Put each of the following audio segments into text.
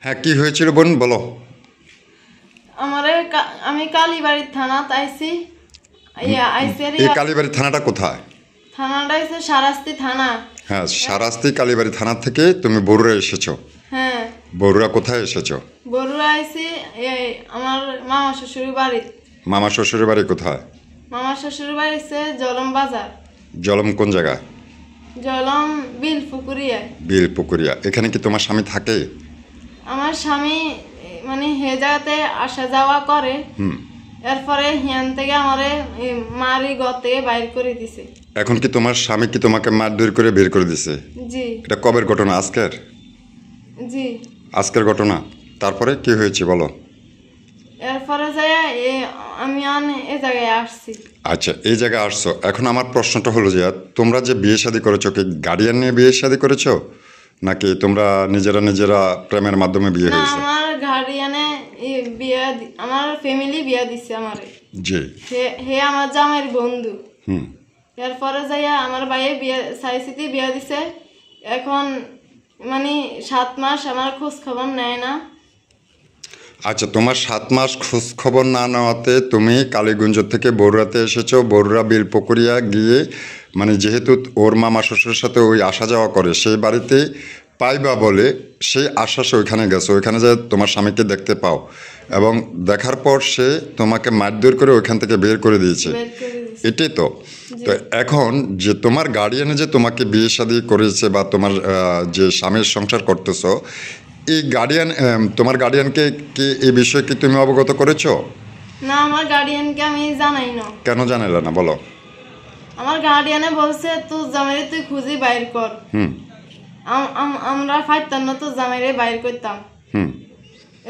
হ্যাঁ, কি হয়েছিল বোন বলো। আমি কালীবাড়ি থানা আইছি। এই কালীবাড়ি থানাটা কোথায়? থানাটা হচ্ছে সারাস্তি থানা। হ্যাঁ, সারাস্তি কালীবাড়ি থানা থেকে তুমি বরুড়া এসেছো। হ্যাঁ, বরুড়া কোথায় এসেছো? বরুড়া আইছি আমার মামা শ্বশুর বাড়ি। মামা শ্বশুরের বাড়ি কোথায়? মামা শ্বশুর বাড়ি হচ্ছে জলম বাজার। জলম কোন জায়গায়? জলম বিল পুকুরিয়া। বিল পুকুরিয়া। এখানে কি তোমার স্বামী থাকে? আমার স্বামী মানে হে জায়গাতে আসা যাওয়া করে। এরপরে হিয়ান থেকে আমারে মারি গতে বাইর করে দিছে। এখন কি তোমার স্বামী কি তোমাকে মারধর করে বের করে দিছে? জি। এটা কবের ঘটনা? আজকের? জি, আজকের ঘটনা। তারপরে কি হয়েছে বলো। এরপরে যাই আমি এ জায়গায় আসছি। আচ্ছা, এই জায়গায় আসছো। এখন আমার প্রশ্নটা হলো যে তোমরা যে বিয়ে শাদী করেছো কি গার্ডিয়ান নিয়ে বিয়ে শাদী করেছো নাকি তোমরা নিজেরা প্রেমের মাধ্যমে বিয়ে না, হয়েছে? আমার গার্ডিয়ানে আমার ফ্যামিলি বিয়া দিছে আমারে। জি। হে আমার জামাইয়ের বন্ধু। হুম। এরপরে যাইয়া আমার ভাইয়ে বিয়া চাইছিতে বিয়া দিছে। এখন মানে 7 মাস আমার খোঁজ খবর নেয় না। আচ্ছা, তোমার 7 মাস খোঁজ খবর না নেওয়াতে তুমি কালীগঞ্জ থেকে বরুড়াতে এসেছো। বরুড়া বিলপুকুরিয়া গিয়ে মানে যেহেতু ওর মামা শ্বশুরের সাথে ওই আসা যাওয়া করে সেই বাড়িতে পাইবা বলে সেই আশ্বাসে ওইখানে গেছো। ওইখানে যে তোমার স্বামীকে দেখতে পাও এবং দেখার পর সে তোমাকে মারধর করে ওইখান থেকে বের করে দিয়েছে। এটাই তো। তো এখন যে তোমার গার্ডিয়ানে যে তোমাকে বিয়ে শাদী করেছে বা তোমার যে স্বামীর সংসার করতেছো এই গার্ডিয়ান তোমার গার্ডিয়ানকে কি এই বিষয়ে কি তুমি অবগত করেছো? না, আমার গার্ডিয়ানকে আমি জানাই না। কেন জানাইলে না বলো? আমার গার্ডিয়ানে বলছে তুই জামাইরে তুই খুঁজি বাইর কর। আমরা ফাইতাম না, তো জামাইরে বাইর করতাম।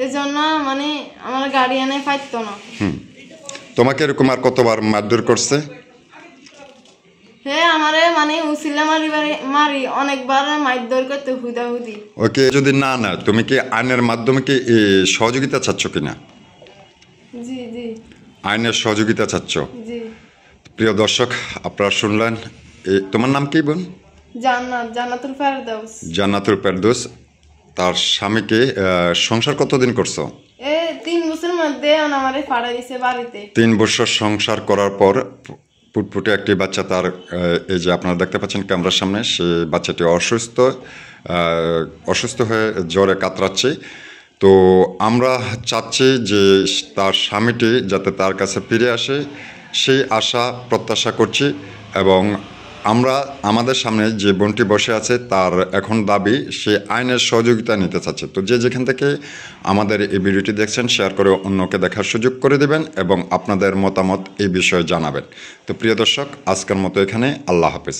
এই জন্য মানে আমার গার্ডিয়ানে ফাইত না। তোমাকে এরকম আর কতবার মারধর করছে? হে আমারে মানে উসিলা মারি অনেকবার মারধর করতে হুদাহুদি। ওকে, যদি না না তুমি কি আইনের মাধ্যমে কি সহযোগিতা চাচ্ছ কিনা? জি জি। আইনের সহযোগিতা চাচ্ছ? জি। প্রিয় দর্শক, আপনারা শুনলেন। তোমার নাম কি বোন? জান্নাতুল ফেরদৌস। জান্নাতুল ফেরদৌস। তার স্বামীকে সংসার কতদিন করছো? 3 বছরের মধ্যে আমারে ফাড়া দিছে বাড়িতে। 3 বছর সংসার করার পর ফুটফুটে একটি বাচ্চা তার এই যে আপনারা দেখতে পাচ্ছেন ক্যামেরার সামনে, সে বাচ্চাটি অসুস্থ হয়ে জ্বরে কাতরাচ্ছে। তো আমরা চাচ্ছি যে তার স্বামীটি যাতে তার কাছে ফিরে আসে সেই আশা প্রত্যাশা করছি এবং আমরা আমাদের সামনে যে বোনটি বসে আছে তার এখন দাবি সে আইনের সহযোগিতা নিতে চাচ্ছে। তো যে যেখান থেকে আমাদের এই ভিডিওটি দেখছেন শেয়ার করে অন্যকে দেখার সুযোগ করে দেবেন এবং আপনাদের মতামত এই বিষয়ে জানাবেন। তো প্রিয় দর্শক, আজকের মতো এখানে। আল্লাহ হাফেজ।